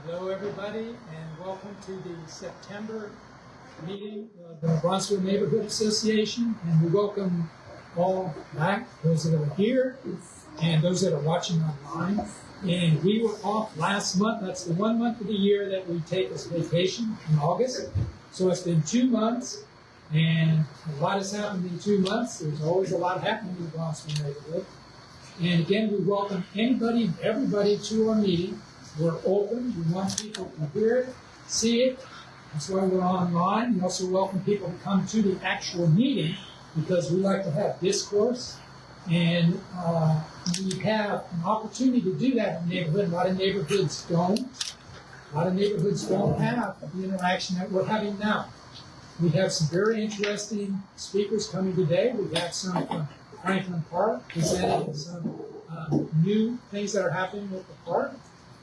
Hello, everybody, and welcome to the September meeting of the Bronzeville Neighborhood Association. And we welcome all back, those that are here and those that are watching online. And we were off last month. That's the 1 month of the year that we take as vacation in August. So it's been 2 months, and a lot has happened in 2 months. There's always a lot happening in the Bronzeville neighborhood. And again, we welcome anybody and everybody to our meeting. We're open. We want people to hear it, see it. That's why we're online. We also welcome people to come to the actual meeting because we like to have discourse. And we have an opportunity to do that in the neighborhood. A lot of neighborhoods don't. A lot of neighborhoods don't have the interaction that we're having now. We have some very interesting speakers coming today. We have some from Franklin Park presenting some new things that are happening with the park.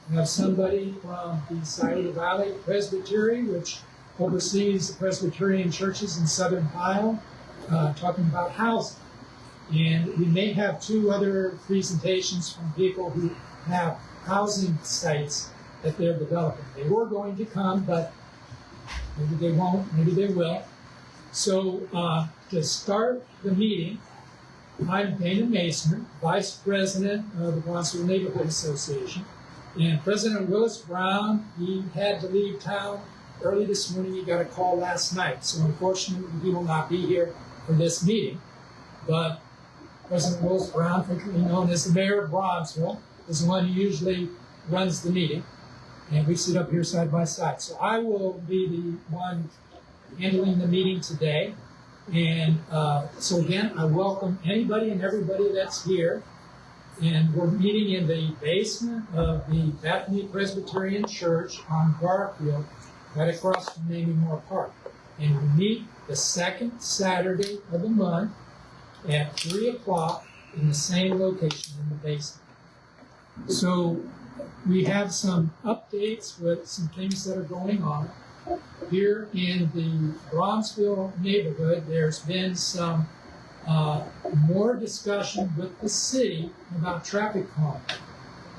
We have somebody from the Scioto Valley Presbytery, which oversees the Presbyterian churches in Southern Ohio, talking about housing. And we may have 2 other presentations from people who have housing sites that they're developing. They were going to come, but maybe they won't, maybe they will. So to start the meeting, I'm Dana Mason, Vice President of the Bronzeville Neighborhood Association. And President Willis Brown, he had to leave town early this morning. He got a call last night. So unfortunately, he will not be here for this meeting. But President Willis Brown, frequently known as the mayor of Bronzeville, is the one who usually runs the meeting. And we sit up here side by side. So I will be the one handling the meeting today. And so again, I welcome anybody and everybody that's here. And we're meeting in the basement of the Bethany Presbyterian Church on Garfield, right across from Mamie Moore Park. And we meet the second Saturday of the month at 3 o'clock in the same location in the basement. So we have some updates with some things that are going on. Here in the Bronzeville neighborhood, there's been some more discussion with the city about traffic calming.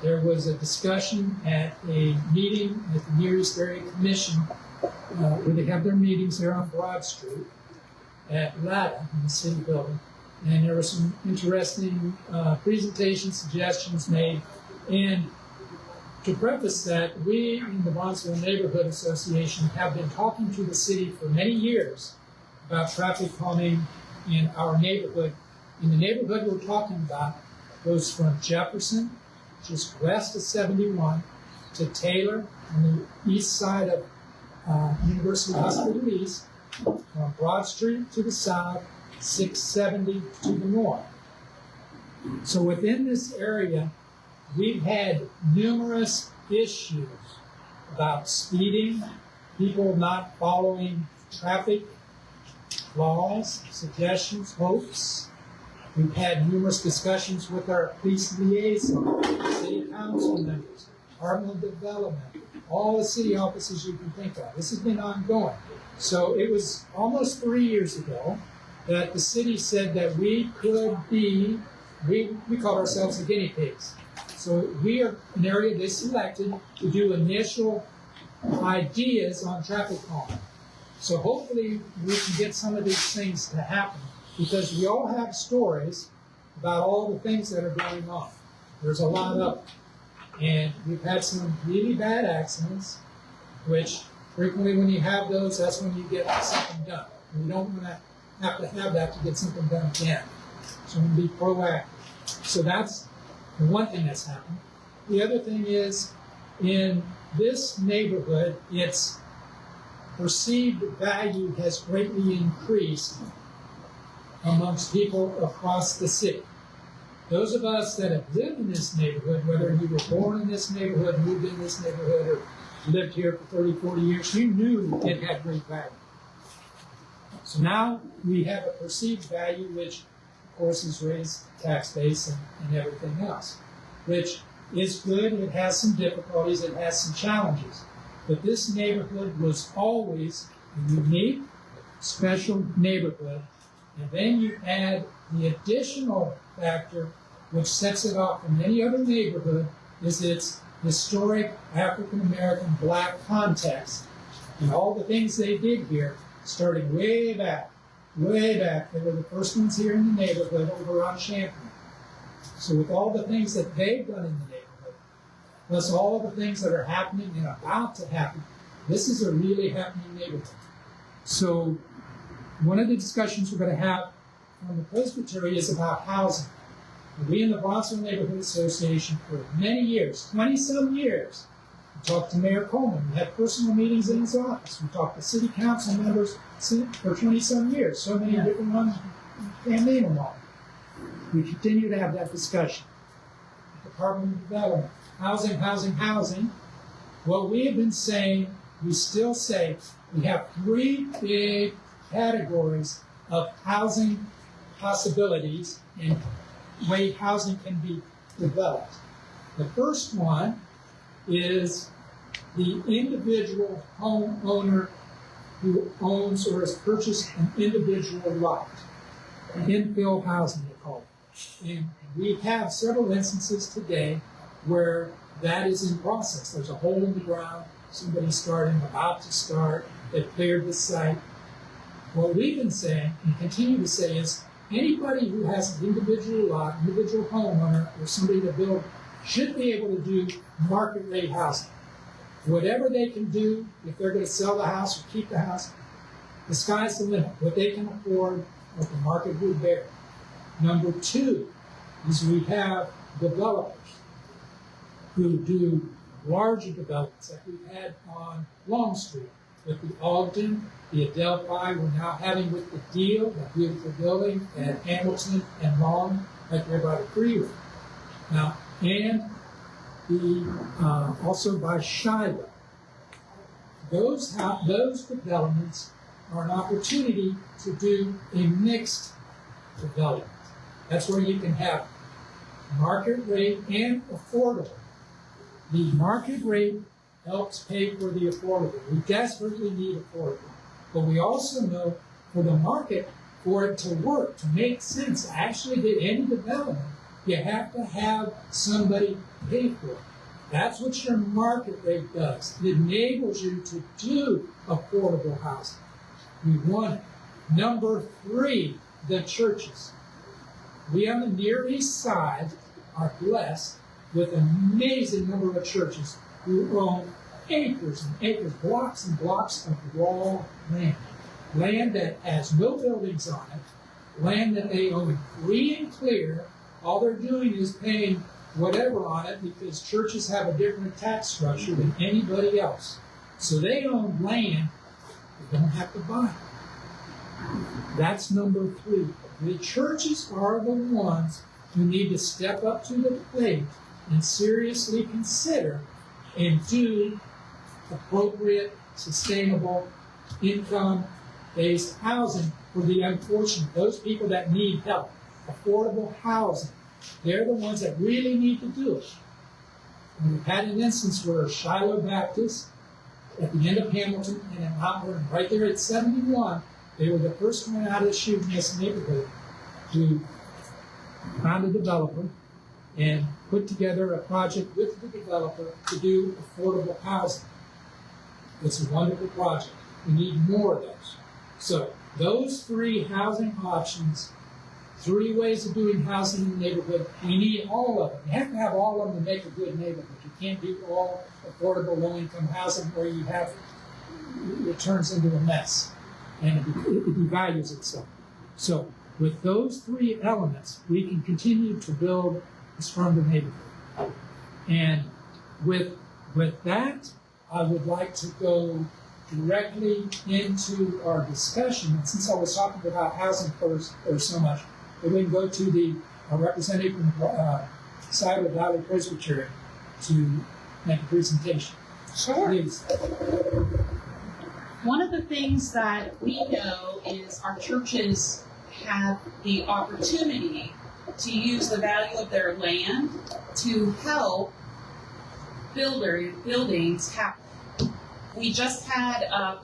There was a discussion at a meeting at the Near East Area Commission where they have their meetings there on Broad Street at LATA in the city building. And there were some interesting presentation suggestions made. And to preface that, we in the Bronzeville Neighborhood Association have been talking to the city for many years about traffic calming in our neighborhood. In the neighborhood we're talking about goes from Jefferson, just west of 71, to Taylor on the east side of University Hospital East, from Broad Street to the south, 670 to the north. So within this area, we've had numerous issues about speeding, people not following traffic laws, suggestions, hopes. We've had numerous discussions with our police liaison, city council members, Department of Development, all the city offices you can think of. This has been ongoing. So it was almost 3 years ago that the city said that we could be, we call ourselves the guinea pigs. So we are an area they selected to do initial ideas on traffic calming. So hopefully we can get some of these things to happen because we all have stories about all the things that are going on. There's a lot of them. And we've had some really bad accidents, which frequently when you have those, that's when you get something done. And we don't want to have that to get something done again. So we want to be proactive. So that's the one thing that's happened. The other thing is, in this neighborhood, its perceived value has greatly increased amongst people across the city. Those of us that have lived in this neighborhood, whether you were born in this neighborhood, moved in this neighborhood, or lived here for 30, 40 years, you knew it had great value. So now we have a perceived value, which of course has raised tax base and everything else, which is good. It has some difficulties, it has some challenges. But this neighborhood was always a unique, special neighborhood. And then you add the additional factor which sets it off from any other neighborhood is its historic African American black context. And all the things they did here, starting way back. They were the first ones here in the neighborhood over on Champion. So with all the things that they've done in the neighborhood, plus all the things that are happening and about to happen, this is a really happening neighborhood. So one of the discussions we're going to have on the Presbytery is about housing. We in the Bronxville Neighborhood Association for many years, 20-some years, we talked to Mayor Coleman. We had personal meetings in his office. We talked to city council members for 20-some years. So many different ones, can't name them all. We continue to have that discussion. Department of Development, housing. What we have been saying, we still say, we have three big categories of housing possibilities and way housing can be developed. The first one is the individual homeowner who owns or has purchased an individual lot. Infill housing, they call it. And we have several instances today where that is in process. There's a hole in the ground, somebody's starting, about to start, they've cleared the site. What we've been saying, and continue to say, is anybody who has an individual lot, individual homeowner, or somebody to build should be able to do market rate housing. Whatever they can do, if they're going to sell the house or keep the house, the sky's the limit. What they can afford, what the market would bear. Number two is we have developers who do larger developments like we've had on Long Street with the Ogden, the Adelphi, we're now having with the Deal, that beautiful building at Hamilton and Long, right there by the freeway. Now, and the also by Shiloh. Those developments are an opportunity to do a mixed development. That's where you can have market rate and affordable. The market rate helps pay for the affordable. We desperately need affordable. But we also know for the market, for it to work, to make sense, actually get any development, you have to have somebody pay for it. That's what your market rate does. It enables you to do affordable housing. We want it. Number three, the churches. We on the Near East Side are blessed with an amazing number of churches who own acres and acres, blocks and blocks of raw land. Land that has no buildings on it, land that they own free and clear. All they're doing is paying whatever on it because churches have a different tax structure than anybody else. So they own land they don't have to buy it. That's number three. The churches are the ones who need to step up to the plate and seriously consider and do appropriate, sustainable, income-based housing for the unfortunate, those people that need help. Affordable housing. They're the ones that really need to do it. And we've had an instance where Shiloh Baptist, at the end of Hamilton and in Mount Vernon, right there at 71, they were the first one out of the chute in this neighborhood to find a developer and put together a project with the developer to do affordable housing. It's a wonderful project. We need more of those. So those three housing options, three ways of doing housing in the neighborhood, we need all of them. You have to have all of them to make a good neighborhood. You can't do all affordable low-income housing where you have it turns into a mess and it devalues itself. So with those three elements, we can continue to build a stronger neighborhood. And with that, I would like to go directly into our discussion. And since I was talking about housing first or so much, we can go to the representative from Scioto Valley Presbytery to make a presentation. Sure. Please. One of the things that we know is our churches have the opportunity to use the value of their land to help buildings happen. We just had a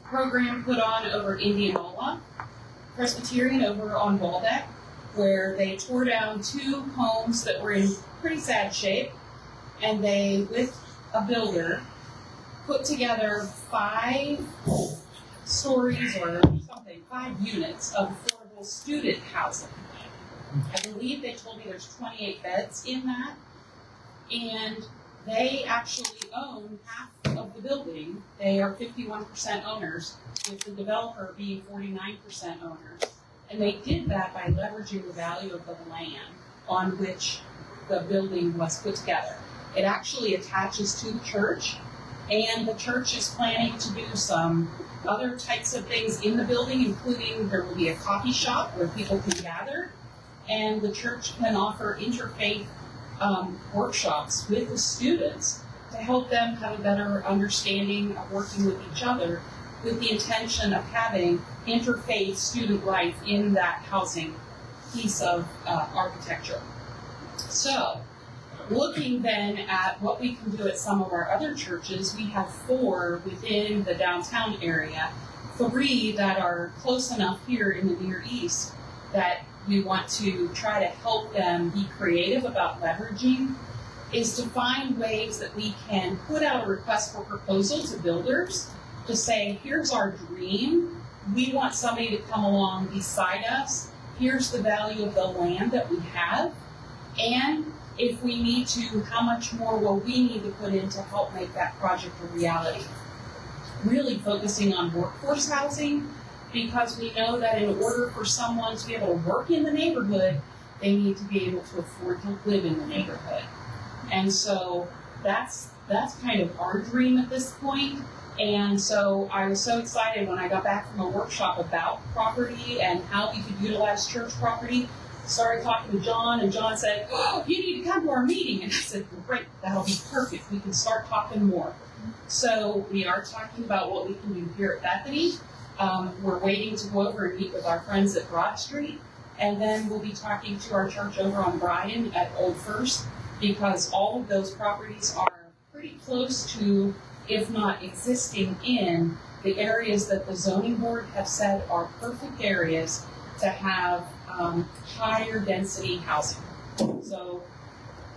program put on over Indianola Presbyterian over on Waldeck, where they tore down two homes that were in pretty sad shape and they, with a builder, put together 5 stories or something, 5 units of affordable student housing. I believe they told me there's 28 beds in that, and they actually own half of the building. They are 51% owners, with the developer being 49% owners. And they did that by leveraging the value of the land on which the building was put together. It actually attaches to the church, and the church is planning to do some other types of things in the building, including there will be a coffee shop where people can gather, and the church can offer interfaith workshops with the students to help them have a better understanding of working with each other, with the intention of having interfaith student life in that housing piece of architecture. So, looking then at what we can do at some of our other churches, we have 4 within the downtown area, 3 that are close enough here in the Near East that we want to try to help them be creative about leveraging, is to find ways that we can put out a request for proposal to builders to say, here's our dream, we want somebody to come along beside us, here's the value of the land that we have, and if we need to, how much more will we need to put in to help make that project a reality. Really focusing on workforce housing, because we know that in order for someone to be able to work in the neighborhood, they need to be able to afford to live in the neighborhood. And so that's kind of our dream at this point. And so I was so excited when I got back from a workshop about property and how we could utilize church property. Started talking to John, and John said, "Oh, you need to come to our meeting." And I said, "Great, that'll be perfect. We can start talking more." So we are talking about what we can do here at Bethany. We're waiting to go over and meet with our friends at Broad Street, and then we'll be talking to our church over on Bryan at Old First, because all of those properties are pretty close to, if not existing in, the areas that the zoning board have said are perfect areas to have higher density housing. So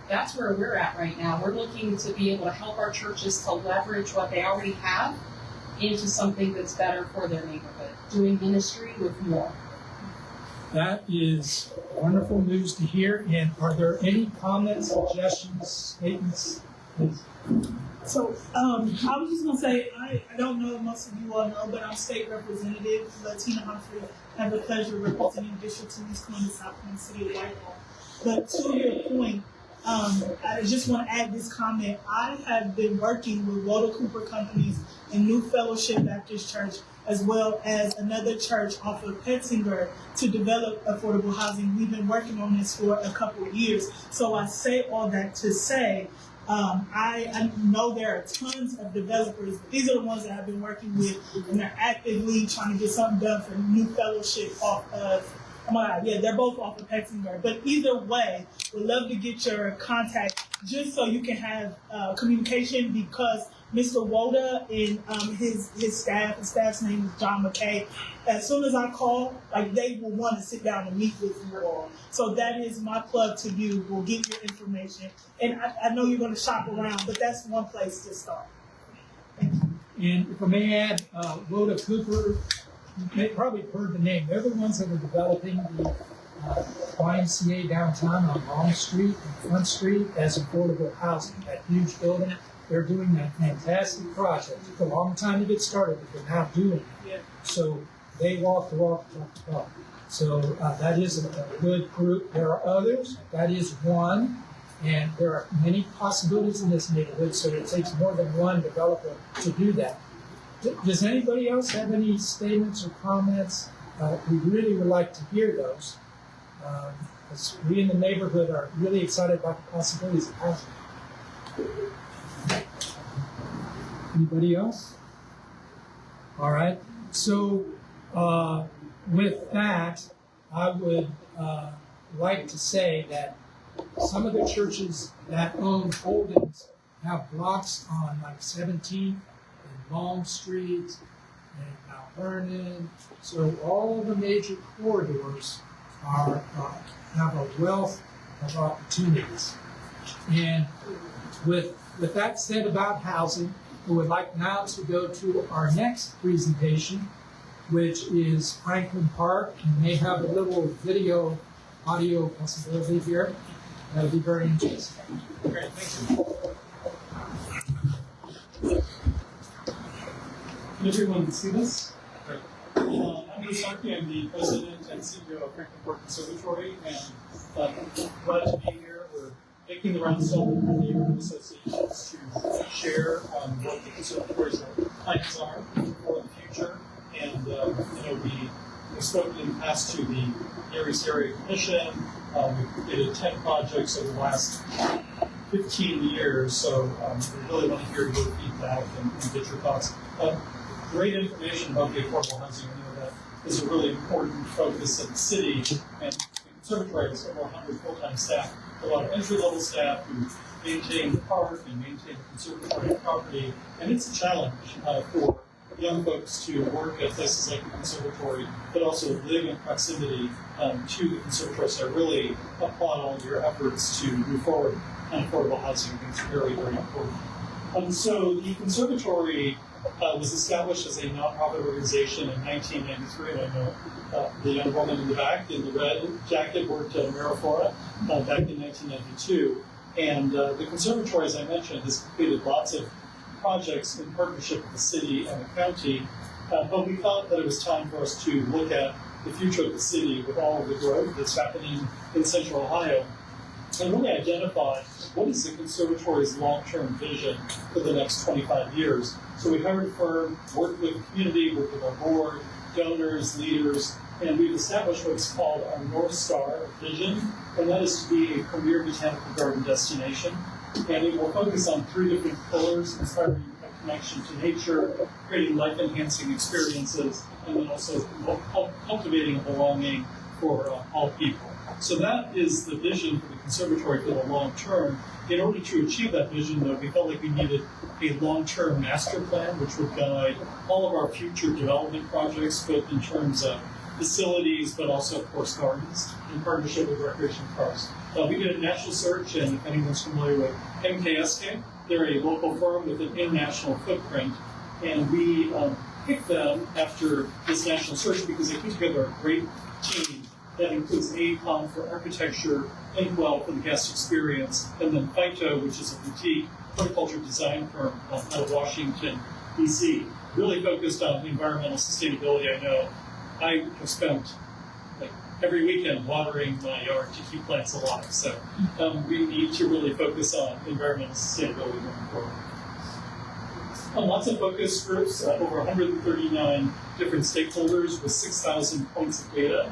that's where we're at right now. We're looking to be able to help our churches to leverage what they already have into something that's better for their neighborhood, doing ministry with more. That is wonderful news to hear. And are there any comments, suggestions, statements? Please. So I was just going to say, I don't know if most of you all know, but I'm state representative, Latina Humphrey. I have the pleasure of representing District 2 East Columbus, South Columbus City of Whitehall. But to your point, I just want to add this comment. I have been working with Rhoda Cooper Companies and New Fellowship Baptist Church, as well as another church off of Petzinger, to develop affordable housing. We've been working on this for a couple of years. So I say all that to say, I know there are tons of developers. These are the ones that I've been working with, and they're actively trying to get something done for New Fellowship off of, they're both off of Petzinger. But either way, we'd love to get your contact just so you can have communication, because Mr. Woda and his staff's name is John McKay. As soon as I call, they will want to sit down and meet with you all. So that is my plug to you. We'll get your information. And I know you're going to shop around, but that's one place to start. Thank you. And if I may add, Rhoda Cooper, you may probably have heard the name. They're the ones that are developing the YMCA downtown on Long Street and Front Street as affordable housing, that huge building. They're doing that fantastic project. It took a long time to get started, but they're now doing it. Yeah. So they walk the walk, talk the talk. So that is a good group. There are others. That is one. And there are many possibilities in this neighborhood, so it takes more than one developer to do that. Does anybody else have any statements or comments? We really would like to hear those. Because we in the neighborhood are really excited about the possibilities of housing. Anybody else? All right. So with that, I would like to say that some of the churches that own holdings have blocks on 17th and Long Street and Mount Vernon. So all of the major corridors are have a wealth of opportunities. And With that said about housing, we would like now to go to our next presentation, which is Franklin Park, and they have a little video, audio possibility here. That'll be very interesting. Great, thank you. Can everyone see this? Great. I'm Bruce Harkey. I'm the president and CEO of Franklin Park Conservatory, and glad to be here. We're making the rounds all over the neighborhood associations to share what the conservatory's plans are for the future. And we've spoken in the past to the Nearest Area Commission. We did 10 projects over the last 15 years, so we really want to hear your feedback and get your thoughts. Great information about the affordable housing. I know that is a really important focus of the city, and the conservatory has over 100 full-time staff, a lot of entry-level staff who maintain the park and maintain the conservatory property, and it's a challenge for young folks to work at places like the conservatory, but also live in proximity to the conservatory. So I really applaud all of your efforts to move forward on affordable housing. I think it's very, very important. So the conservatory was established as a nonprofit organization in 1993, and I know the young woman in the back in the red jacket worked at AmeriFlora back in 1992. And the conservatory, as I mentioned, has completed lots of projects in partnership with the city and the county, but we thought that it was time for us to look at the future of the city with all of the growth that's happening in Central Ohio, and really identify what is the conservatory's long-term vision for the next 25 years. So we hired a firm, worked with the community, worked with our board, donors, leaders, and we've established what's called our North Star vision, and that is to be a premier botanical garden destination. And it will focus on 3 different pillars: inspiring a connection to nature, creating life-enhancing experiences, and then also cultivating a belonging for all people. So that is the vision for the conservatory for the long term. In order to achieve that vision, though, we felt like we needed a long-term master plan, which would guide all of our future development projects, both in terms of facilities, but also, of course, gardens, in partnership with Recreation Parks. We did a national search, and if anyone's familiar with MKSK, they're a local firm with an international footprint, and we picked them after this national search because they put together a great team that includes AECOM for architecture, Inkwell for the guest experience, and then Phyto, which is a boutique horticulture design firm out of Washington, D.C., really focused on environmental sustainability. I know I have spent every weekend watering my yard to keep plants alive. So we need to really focus on environmental sustainability going forward. Lots of focus groups, over 139 different stakeholders with 6,000 points of data.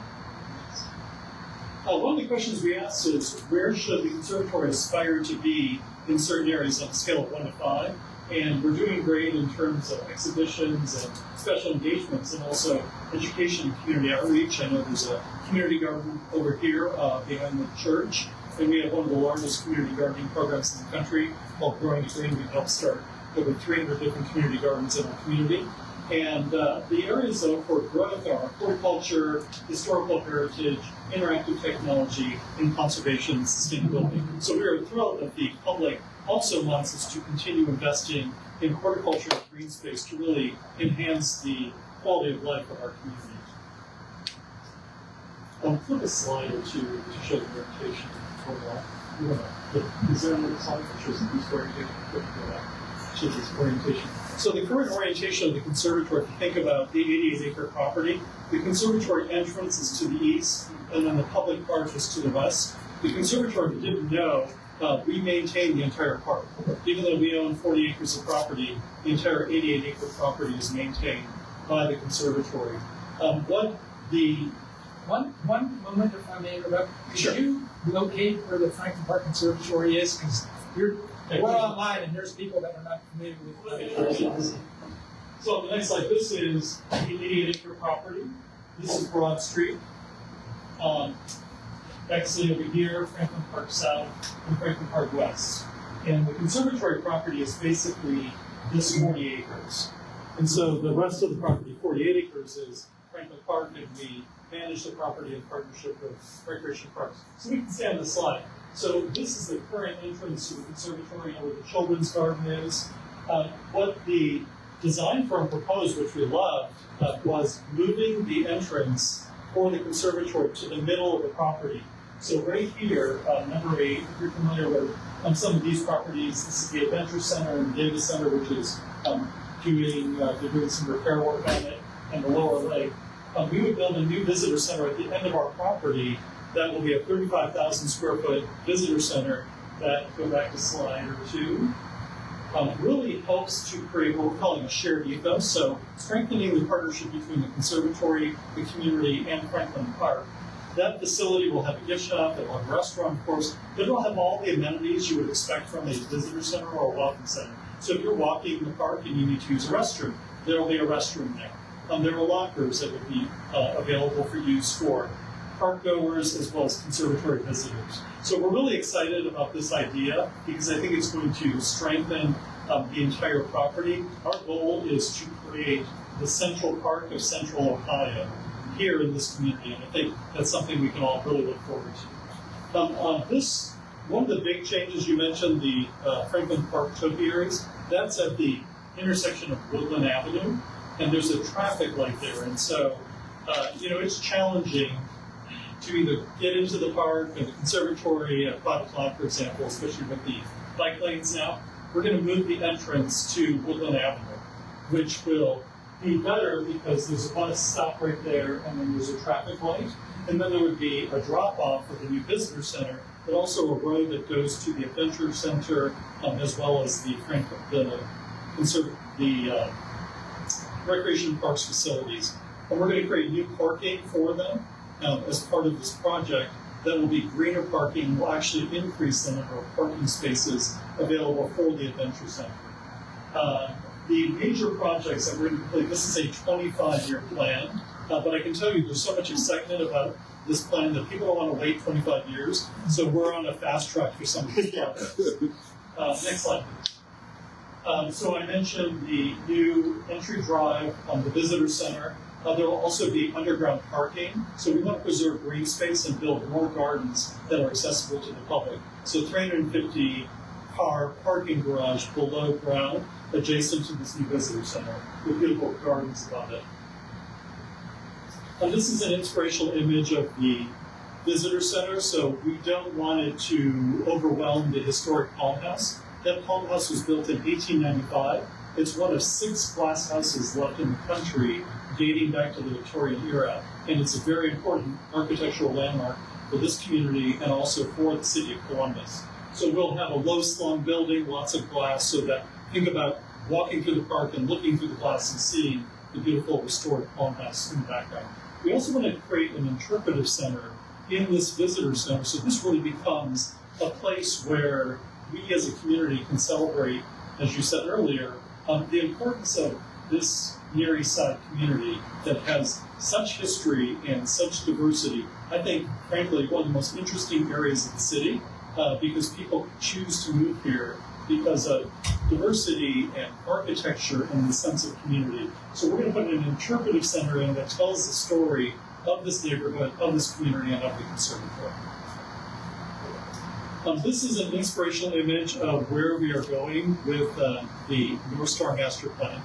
One of the questions we asked is, where should the conservatory aspire to be in certain areas on a scale of 1 to 5? And we're doing great in terms of exhibitions and special engagements, and also education and community outreach. I know there's a community garden over here behind the church, and we have one of the largest community gardening programs in the country called Growing Green. We helped start over 300 different community gardens in our community. And the areas, though, for growth are horticulture, historical heritage, interactive technology, and conservation and sustainability. So we are thrilled that the public also wants us to continue investing in horticulture and green space to really enhance the quality of life of our community. I'll flip a slide or two to show the orientation for that. Is there another slide that shows the boost orientation? Shows this orientation. So the current orientation of the conservatory, if you think about the 88-acre property, the conservatory entrance is to the east, and then the public park is to the west. The conservatory, if you didn't know, we maintain the entire park. Even though we own 40 acres of property, the entire 88-acre property is maintained by the conservatory. One moment, if I may interrupt. Sure. Could you locate where the Franklin Park Conservatory is? Because we're online, and there's people that are not familiar with. So on the next slide, this is the 88-acre property. This is Broad Street. Actually, over here, Franklin Park South and Franklin Park West. And the conservatory property is basically this 40 acres. And so the rest of the property, 48 acres, is Franklin Park, and we manage the property in partnership with Recreation Parks. So we can stay on the slide. So this is the current entrance to the conservatory where the children's garden is. What the design firm proposed, which we loved, was moving the entrance for the conservatory to the middle of the property. So right here, number 8, if you're familiar with some of these properties, this is the Adventure Center and the Data Center, which is they're doing some repair work on it, and the lower lake. We would build a new visitor center at the end of our property that will be a 35,000 square foot visitor center that, go back to slide 2, really helps to create what we're calling a shared ethos. So strengthening the partnership between the conservatory, the community, and Franklin Park. That facility will have a gift shop, it will have a restaurant, of course, but it will have all the amenities you would expect from a visitor center or a welcome center. So if you're walking the park and you need to use a restroom, there will be a restroom there. There are lockers that would be available for use for park goers as well as conservatory visitors. So we're really excited about this idea because I think it's going to strengthen the entire property. Our goal is to create the Central Park of Central Ohio here in this community, and I think that's something we can all really look forward to. One of the big changes you mentioned, the Franklin Park topiaries, that's at the intersection of Woodland Avenue, and there's a traffic light there, and so it's challenging to either get into the park or the conservatory at 5 o'clock, for example, especially with the bike lanes now. We're going to move the entrance to Woodland Avenue, which will be better because there's a bus stop right there, and then there's a traffic light, and then there would be a drop-off for the new visitor center, but also a road that goes to the Adventure Center, as well as the Recreation Parks facilities. And we're going to create new parking for them as part of this project. That will be greener parking, will actually increase the number of parking spaces available for the Adventure Center. The major projects that we're going to complete, this is a 25-year plan, but I can tell you there's so much excitement about this plan that people don't want to wait 25 years, so we're on a fast track for some of these projects. Next slide, please. So I mentioned the new entry drive on the visitor center. There will also be underground parking, so we want to preserve green space and build more gardens that are accessible to the public. So 350-car parking garage below ground, adjacent to this new visitor center, with beautiful gardens above it. This is an inspirational image of the visitor center, so we don't want it to overwhelm the historic Palm House. That Palm House was built in 1895. It's one of 6 glass houses left in the country dating back to the Victorian era, and it's a very important architectural landmark for this community and also for the city of Columbus. So we'll have a low-slung building, lots of glass, so that think about walking through the park and looking through the glass and seeing the beautiful restored Palm House in the background. We also want to create an interpretive center in this visitor center, so this really becomes a place where we as a community can celebrate, as you said earlier, the importance of this Near East Side community that has such history and such diversity. I think, frankly, one of the most interesting areas of the city, because people choose to move here because of diversity and architecture and the sense of community. So we're going to put an interpretive center in that tells the story of this neighborhood, of this community, and of the conservatory. This is an inspirational image of where we are going with the North Star Master Plan.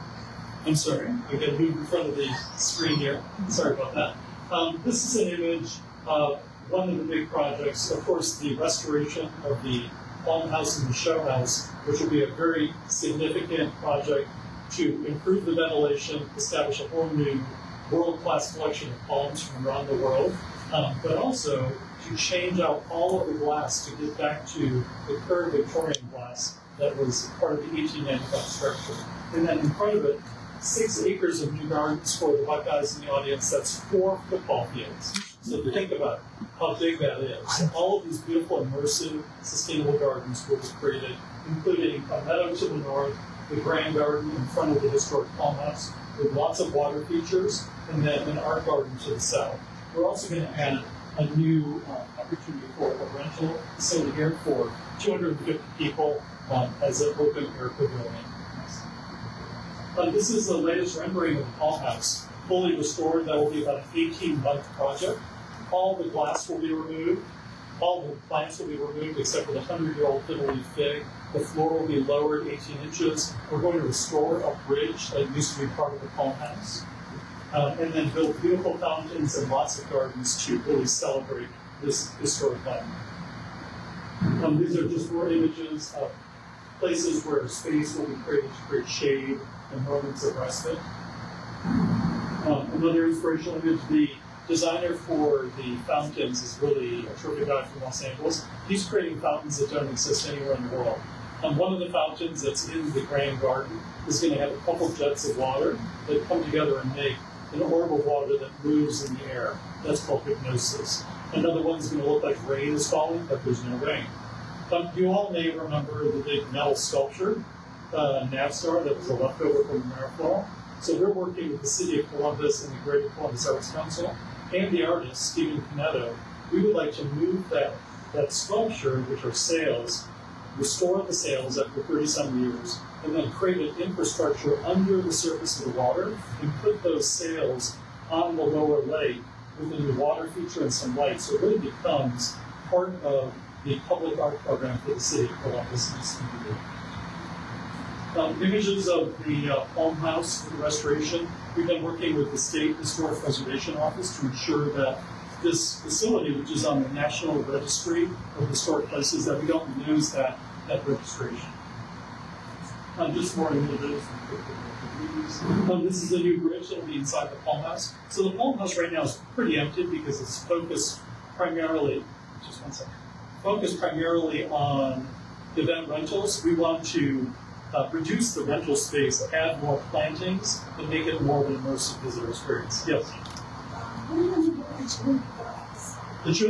I'm sorry, I got moved in front of the screen here. Sorry about that. This is an image of one of the big projects, of course, the restoration of the Palm House and the Show House, which will be a very significant project to improve the ventilation, establish a whole new world-class collection of palms from around the world, but also to change out all of the glass to get back to the curved Victorian glass that was part of the 1895 structure. And then in front of it, 6 acres of new gardens for the Buckeyes in the audience. That's 4 football fields. So think about how big that is. All of these beautiful, immersive, sustainable gardens will be created, including a meadow to the north, the Grand Garden in front of the historic Palm House, with lots of water features, and then an art garden to the south. We're also going to add a new opportunity for a rental facility here for 250 people as an open air pavilion. This is the latest rendering of the Palm House, fully restored. That will be about an 18-month project. All the glass will be removed. All the plants will be removed except for the 100-year-old fiddle leaf fig. The floor will be lowered 18 inches. We're going to restore a bridge that used to be part of the palm house. And then build beautiful fountains and lots of gardens to really celebrate this historic landmark. These are just more images of places where space will be created to create shade and moments of respite. Another inspirational image, the designer for the fountains is really a terrific guy from Los Angeles. He's creating fountains that don't exist anywhere in the world. One of the fountains that's in the Grand Garden is going to have a couple jets of water that come together and make an orb of water that moves in the air. That's called hypnosis. Another one's going to look like rain is falling, but there's no rain. You all may remember the big metal sculpture, Navstar, that was a leftover from the Mayflower. So we're working with the City of Columbus and the Greater Columbus Arts Council and the artist, Stephen Canetto. We would like to move that sculpture, which are sails, restore the sails after 30-some years, and then create an infrastructure under the surface of the water and put those sails on the lower lake with a new water feature and some lights. So it really becomes part of the public art program for the City of Columbus and its community. Images of the Palm House for the restoration. We've been working with the State Historic Preservation Office to ensure that this facility, which is on the National Registry of Historic Places, that we don't lose that registration. Just more images. This is a new bridge that will be inside the Palm House. So the Palm House right now is pretty empty because it's focused primarily on event rentals. We want to reduce the rental space, add more plantings, and make it more of an immersive visitor experience. Yes?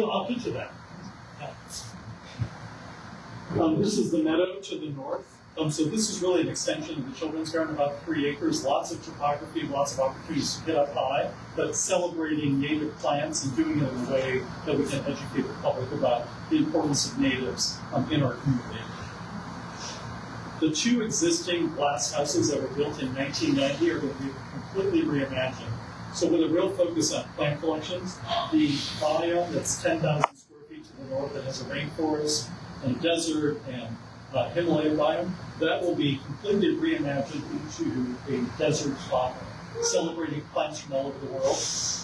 I'll get to that. This is the meadow to the north. So this is really an extension of the children's garden, about 3 acres, lots of topography, lots of opportunities to get up high, but celebrating native plants and doing it in a way that we can educate the public about the importance of natives in our community. The 2 existing glass houses that were built in 1990 are going to be completely reimagined. So with a real focus on plant collections, the biome that's 10,000 square feet to the north that has a rainforest and a desert and Himalayan biome, that will be completely reimagined into a desert biome, celebrating plants from all over the world.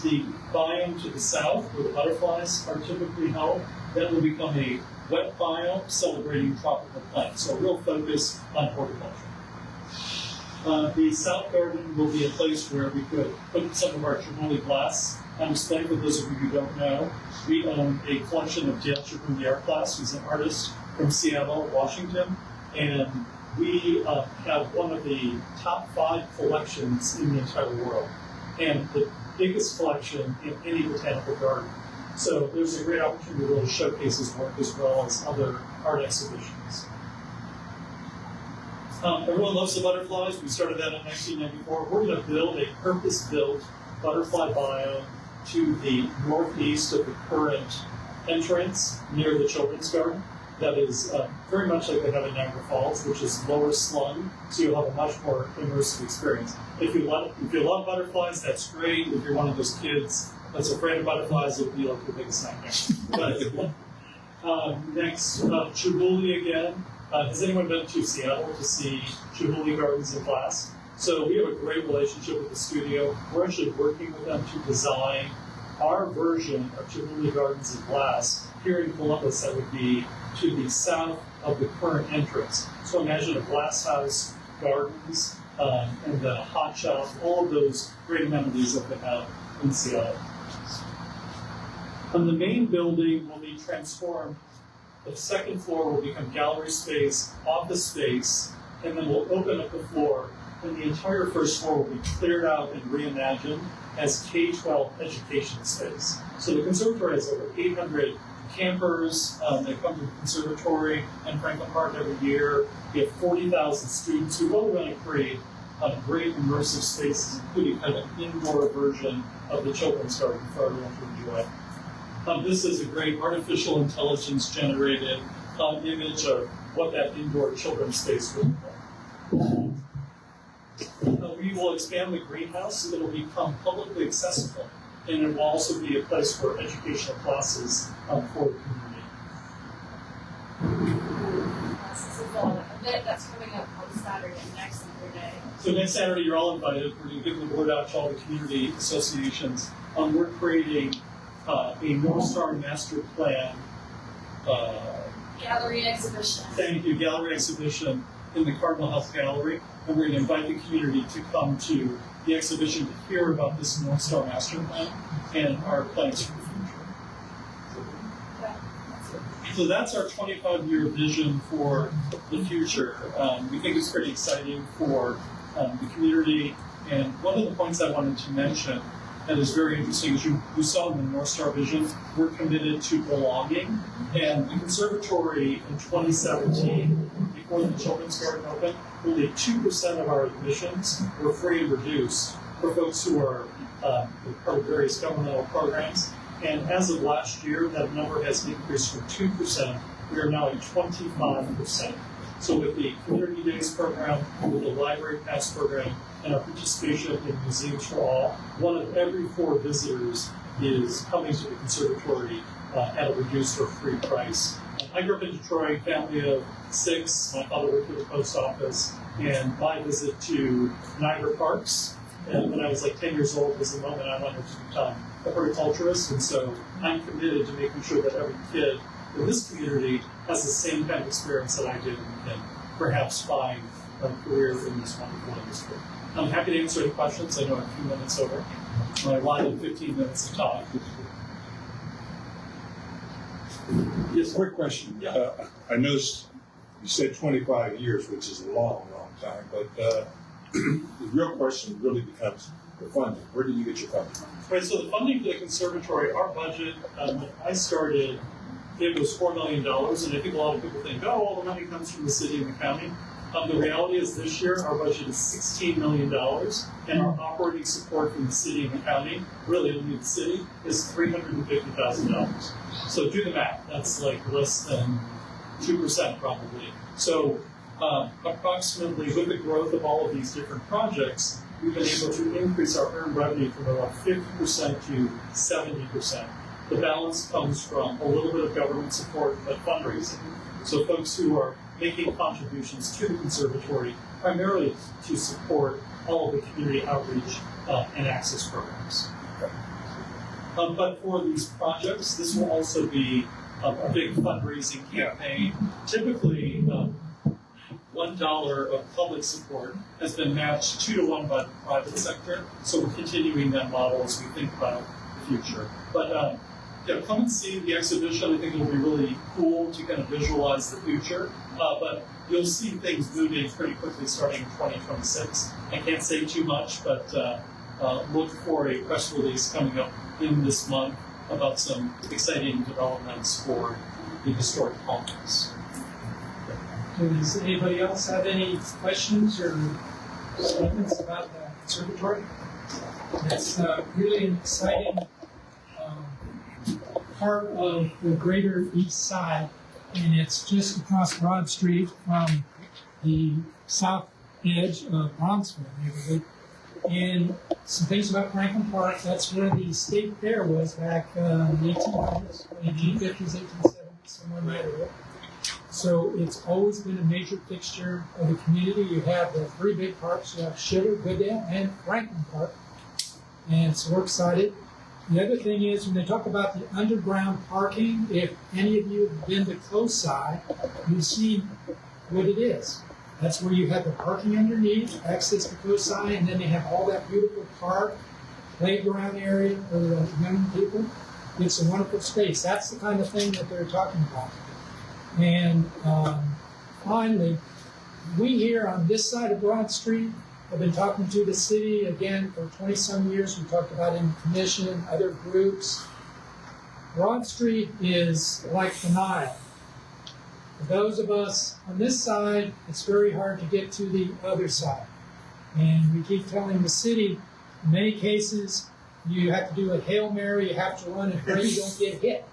The biome to the south, where the butterflies are typically held, that will become a wet biome celebrating tropical plants. So a real focus on horticulture. The south garden will be a place where we could put some of our Chihuly glass on display. For those of you who don't know, we own a collection of Dale Chihuly art glass, who's an artist from Seattle, Washington, and we have one of the top 5 collections in the entire world, and the biggest collection in any botanical garden. So there's a great opportunity to really showcase his work as well as other art exhibitions. Everyone loves the butterflies. We started that in 1994. We're going to build a purpose-built butterfly biome to the northeast of the current entrance near the children's garden. That is very much like they have in Niagara Falls, which is lower slung, so you'll have a much more immersive experience. If you love butterflies, that's great. If you're one of those kids that's afraid of butterflies, it'll be like your biggest nightmare. Next, Chihuly again. Has anyone been to Seattle to see Chihuly Gardens in glass? So we have a great relationship with the studio. We're actually working with them to design our version of Chihuly Gardens in glass here in Columbus that would be to the south of the current entrance. So imagine a glass house, gardens, and then a hot shop, all of those great amenities that they have in Seattle. And the main building will be transformed. The second floor will become gallery space, office space, and then we'll open up the floor, and the entire first floor will be cleared out and reimagined as K-12 education space. So the conservatory has over 800 campers that come to the conservatory and Franklin Park every year. We have 40,000 students who really want to create great immersive spaces, including kind of an indoor version of the children's garden for everyone to enjoy. This is a great artificial intelligence generated image of what that indoor children's space will look like. We will expand the greenhouse so that it will become publicly accessible, and it will also be a place for educational classes for the community. event that's coming up on Saturday, next Saturday. So next Saturday, you're all invited. We're going to give the word out to all the community associations. We're creating a North Star Master Plan. Gallery exhibition. Thank you, gallery exhibition in the Cardinal Health Gallery. And we're going to invite the community to come to the exhibition to hear about this North Star Master Plan and our plans for the future. So that's our 25-year vision for the future. We think it's pretty exciting for the community. And one of the points I wanted to mention that is very interesting is you saw in the North Star vision, we're committed to belonging. And the conservatory in 2017, before the children's garden opened, only 2% of our admissions were free and reduced for folks who are part of various governmental programs. And as of last year, that number has increased from 2%. We are now at 25%. So with the Community Days program, with the Library Pass program, and our participation in Museums for All, 1 of every 4 visitors is coming to the conservatory at a reduced or free price. I grew up in Detroit, family of 6. My father worked at the post office, and my visit to Niagara Parks, and when I was like 10 years old, was the moment I wanted to become a horticulturist, and so I'm committed to making sure that every kid in this community has the same kind of experience that I did and can perhaps find a career in this wonderful industry. I'm happy to answer any questions. I know I'm a few minutes over. I wanted 15 minutes to talk. Yes, quick question. Yeah. I noticed you said 25 years, which is a long, long time, but the real question really becomes the funding. Where do you get your funding? Right, so the funding for the conservatory, our budget, when I started, it was $4 million, and I think a lot of people think, oh, all the money comes from the city and the county. The reality is this year, our budget is $16 million, and our operating support from the city and the county, really only the city, is $350,000. So do the math. That's like less than 2% probably. So approximately, with the growth of all of these different projects, we've been able to increase our earned revenue from about 50% to 70%. The balance comes from a little bit of government support, but fundraising. So folks who are making contributions to the conservatory, primarily to support all of the community outreach and access programs. But for these projects, this will also be a big fundraising campaign. Typically, $1 of public support has been matched 2 to 1 by the private sector, so we're continuing that model as we think about the future. But come and see the exhibition. I think it'll be really cool to kind of visualize the future. But you'll see things moving pretty quickly starting in 2026. I can't say too much, but look for a press release coming up in this month about some exciting developments for the historic complex. Does anybody else have any questions or statements about the conservatory? It's really an exciting part of the greater East Side, and it's just across Broad Street from the south edge of Bronxville neighborhood. And some things about Franklin Park, that's where the state fair was back in the 1800s, 1850s, 1870s, somewhere in that area. So it's always been a major fixture of the community. You have the 3 big parks. You have Schiller, Goodale, and Franklin Park. And so we're excited. The other thing is, when they talk about the underground parking, if any of you have been to Cosi, you've seen what it is. That's where you have the parking underneath, access to Cosi, and then they have all that beautiful park, playground area for the young people. It's a wonderful space. That's the kind of thing that they're talking about. And finally, we here on this side of Broad Street have been talking to the city again for 20-some years. We talked about it in commission, other groups. Broad Street is like the Nile. For those of us on this side, it's very hard to get to the other side. And we keep telling the city, in many cases, you have to do a Hail Mary, you have to run and pray you don't get hit.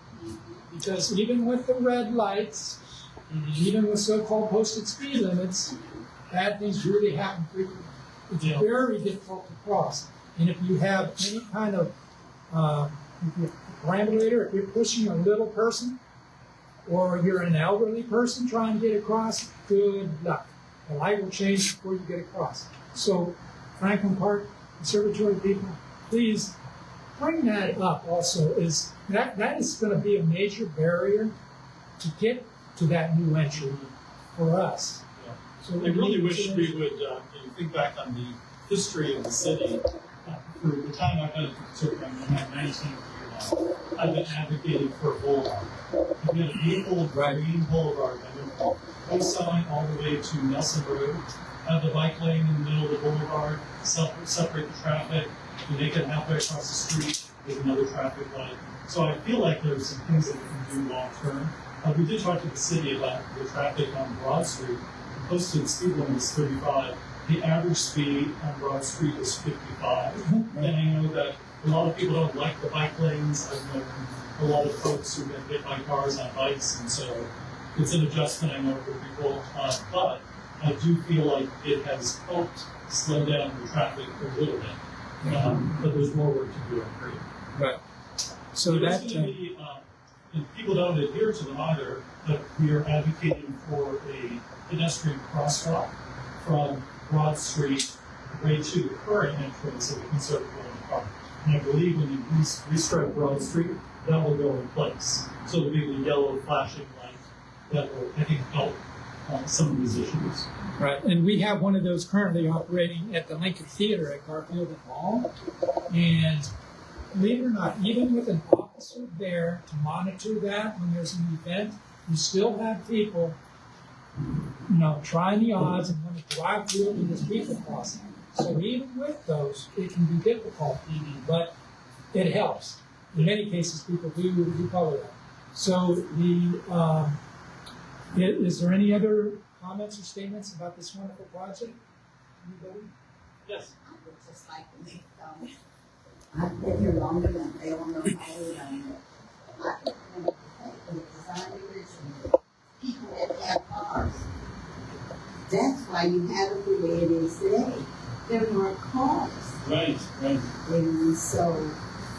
Because even with the red lights, even with so-called posted speed limits, bad things really happen frequently. It's very difficult to cross. And if you have any kind of perambulator, if you're pushing a little person, or you're an elderly person trying to get across, good luck. the light will change before you get across. So Franklin Park Conservatory people, please bring that up also. Is that is going to be a major barrier to get to that new entry for us. Yeah. So I really wish we would think back on the history of the city. For the time I've been at the conservatory, I'm 19 years now, I've been advocating for a boulevard. We had a beautiful green boulevard, coastline all the way to Nelson Road, have the bike lane in the middle of the boulevard, separate the traffic, and make it halfway across the street with another traffic light. So I feel like there's some things that we can do long term. We did talk to the city about the traffic on Broad Street. The posted speed limit is 35. The average speed on Broad Street is 55. And I know that a lot of people don't like the bike lanes. I've known a lot of folks who've been hit by cars on bikes, and so it's an adjustment I know for people. But I do feel like it has helped slow down the traffic a little bit. But there's more work to do, I agree. Right. So There's that going to be, and people don't adhere to them either, but we are advocating for a pedestrian crosswalk from Broad Street right to the current entrance of the Conservatory Park. And I believe when you restripe Broad Street, that will go in place. So there'll be the yellow flashing light that will, I think, help some of these issues. right, and we have one of those currently operating at the Lincoln Theater at Garfield and Mall, and believe it or not, even with an officer there to monitor that when there's an event, you still have people, trying the odds and want to drive through it and there's people crossing. So even with those, it can be difficult, but it helps. In many cases, people do follow that. So is there any other comments or statements about this wonderful project? Anybody? Yes. I would just like to make comments. I've been here longer than they all know how old I am. I think the design originally, people that have cars. That's why you have it the way it is today. There weren't cars. Right. And so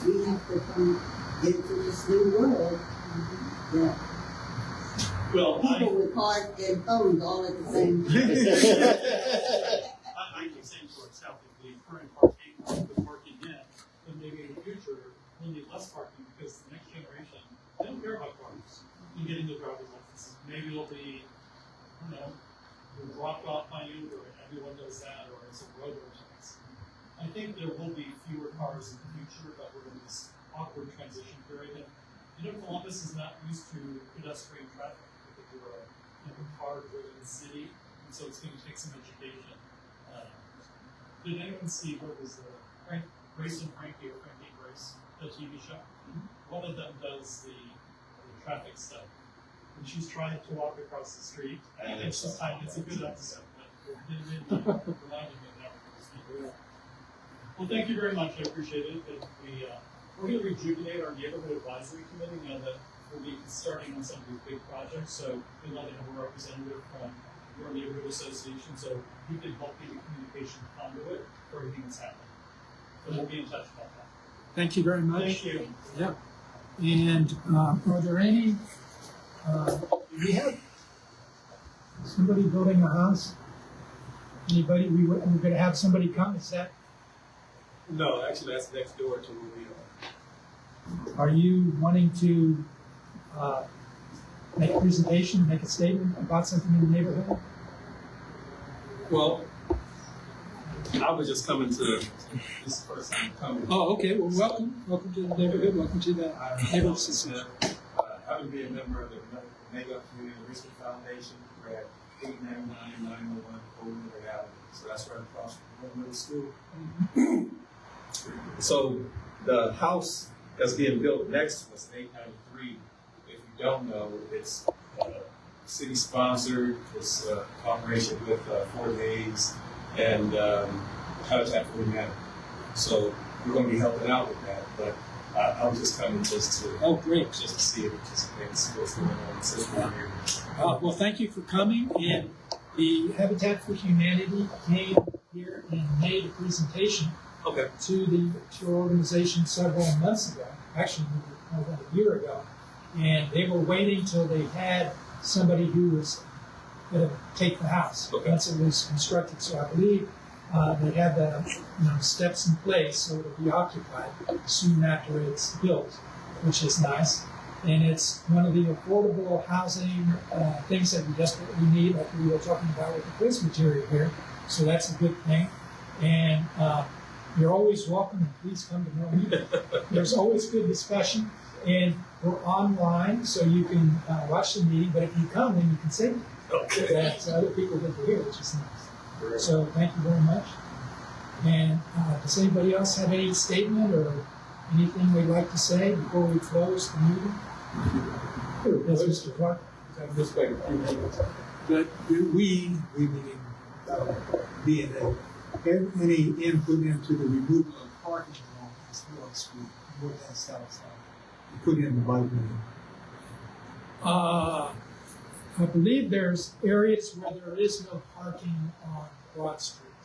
we have to come into this new world. Yeah. Well, People with cars and phones all at the same time. I keep saying to ourselves, if the current parking was working in, then maybe in the future we'll need less parking because the next generation, they don't care about cars and getting the driver's license. Maybe it'll be, we'll drop off my Uber and everyone does that, or it's a road tax. I think there will be fewer cars in the future, but we're in this awkward transition period. And Columbus is not used to pedestrian traffic. We're a car-driven city, and so it's going to take some education. Did anyone see what was the Grace and Frankie or Frankie and Grace, the TV show? One of them does the traffic stuff, and she's trying to walk across the street, and it's a good episode. But it reminded me of that. Well, thank you very much. I appreciate it. We're going to rejuvenate our neighborhood advisory committee now that we'll be starting on some of these big projects, so we'd love to have a representative from your neighborhood association, so he can help be the communication conduit for everything that's happening. So we'll be in touch about that. Thank you very much. Thank you. Yeah. And are there any, do we have somebody building a house? Anybody, we're going to have somebody come, is that? No, actually, that's next door to where we are. Are you wanting to make a presentation, make a statement about something in the neighborhood? Well, I was just coming to this is the first time coming. Oh, okay. Well, welcome to the neighborhood. Welcome to the neighborhood association. Having been a member of the Mega Community Enrichment Foundation, we're at 899-901 Old Miller Avenue. So that's right across from the middle school. So the house that's being built next to us, 893, if you don't know, it's city sponsored. It's a cooperation with Fort Hayes and Habitat for Humanity. So we're going to be helping out with that. But I was just coming just to Great. just to see it, participate, and see what's going on. Since we're here. Well, thank you for coming. And the Habitat for Humanity came here and made a presentation Okay. to your organization several months ago, actually more than a year ago, and they were waiting till they had somebody who was going to take the house Okay. once it was constructed. So I believe they have the steps in place so it'll be occupied soon after it's built, which is nice. And it's one of the affordable housing things that we desperately need, like we were talking about with the quiz material here. So that's a good thing. And you're always welcome, and please come to know me. There's always good discussion, and we're online, so you can watch the meeting. But if you come, then you can say that other people get to hear, which is nice. So thank you very much. And does anybody else have any statement or anything they'd like to say before we close the meeting? Yes, Mr. Clark. Just like a few minutes. But do we meaning BNA, have any input into the removal of parking along this North Street, north and south side? To put in the bike lane? I believe there's areas where there is no parking on Broad Street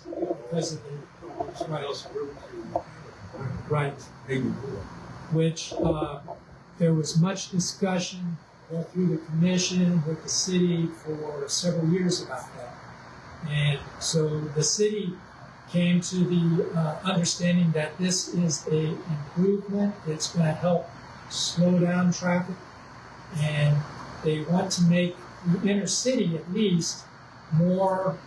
because of the right, which there was much discussion through the commission with the city for several years about that. And so the city came to the understanding that this is a improvement. It's going to help slow down traffic, and they want to make the inner city at least more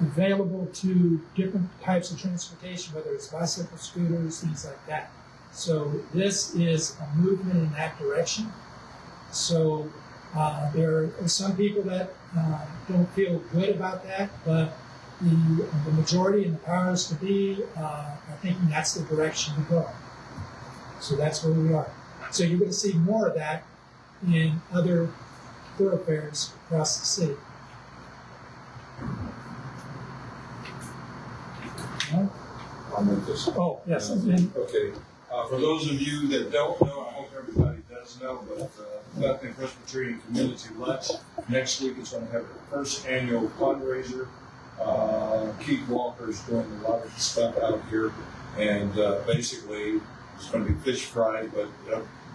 available to different types of transportation, whether it's bicycle, scooters, things like that. So this is a movement in that direction. So there are some people that don't feel good about that, but the majority and the powers to be are thinking that's the direction to go. So that's where we are. So you're going to see more of that in other thoroughfares across the city. Comment this. Oh, yes. Okay. For those of you that don't know, I hope everybody does know, but Bethany Presbyterian Community Lunch next week is going to have their first annual fundraiser. Keith Walker's doing a lot of stuff out here, and basically it's going to be fish fry. But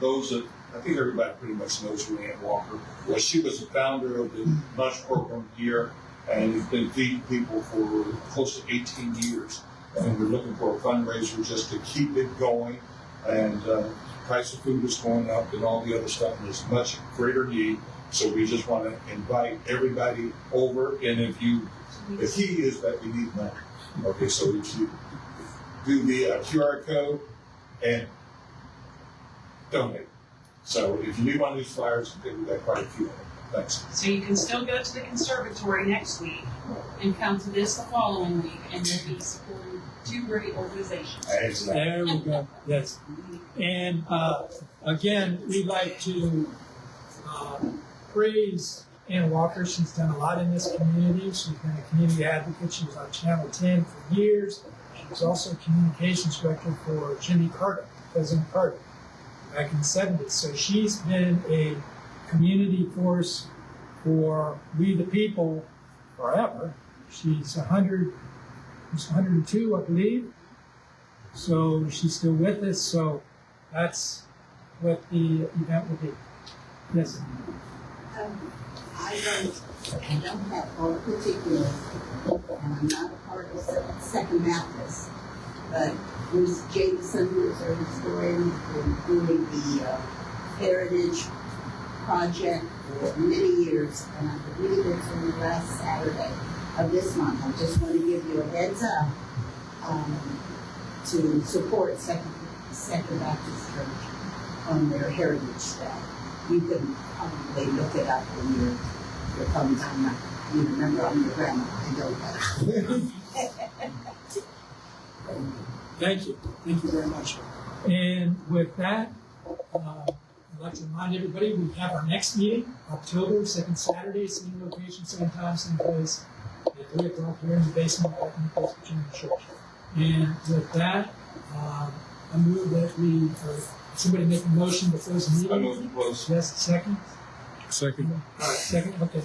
those that I think everybody pretty much knows who Ann Walker was. She was the founder of the lunch program here, and has been feeding people for close to 18 years. And we're looking for a fundraiser just to keep it going. And the price of food is going up and all the other stuff, and there's much greater need. So we just want to invite everybody over. And the key is that we need money. Okay, so if you do the QR code and donate. So if you need one of these flyers, we've got quite a few of them. Thanks. So you can still go to the conservatory next week and come to this the following week, and you'll be supporting two great organizations. There we go. Yes. And again, we'd like to praise Ann Walker. She's done a lot in this community. She's been a community advocate. She was on Channel 10 for years. She was also communications director for Jimmy Carter, President Carter, back in the 70s. So she's been a community force for we the people forever. She's 102, I believe. So she's still with us. So that's what the event will be. Yes. I don't have all the particulars, and I'm not a part of Second Baptist, but Bruce Jameson, who is our historian, been doing the Heritage Project for many years, and I believe it's on the last Saturday of this month. I just want to give you a heads up to support Second Baptist Church on their Heritage Day. You can probably look it up when you're coming down. You remember I'm your grandma. I don't know. Thank you. Thank you very much. And with that, I'd like to remind everybody we have our next meeting, October, second Saturday, same location, same time, same place, at 3 o'clock here in the basement of the Presbyterian Church. And with that, I move that somebody make a motion to close the meeting. I move to close. Yes, second? Second. All right, second, okay.